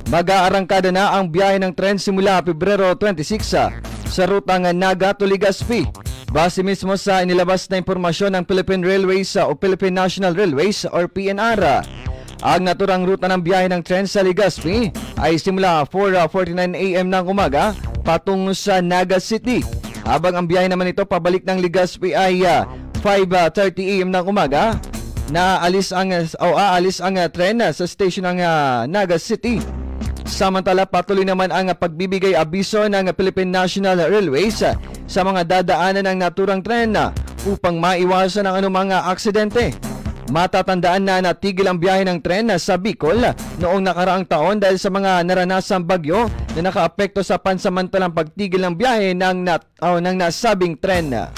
Mag-aarangkada na ang biyahe ng tren simula Pebrero 26 sa rutang Naga to Legazpi. Base mismo sa inilabas na impormasyon ng Philippine Railways o Philippine National Railways or PNR. Ang naturang ruta ng biyahe ng tren sa Legazpi ay simula 4:49 AM ng umaga patungo sa Naga City. Habang ang biyahe naman ito pabalik ng Legazpi ay 5:30 AM ng umaga na aalis ang tren sa station ng Naga City. Samantala, patuloy naman ang pagbibigay abiso ng Philippine National Railways sa mga dadaanan ng naturang tren upang maiwasan ang anumang aksidente. Matatandaan na natigil ang biyahe ng tren sa Bicol noong nakaraang taon dahil sa mga naranasang bagyo na nakaapekto sa pansamantalang pagtigil ng biyahe ng nasabing tren.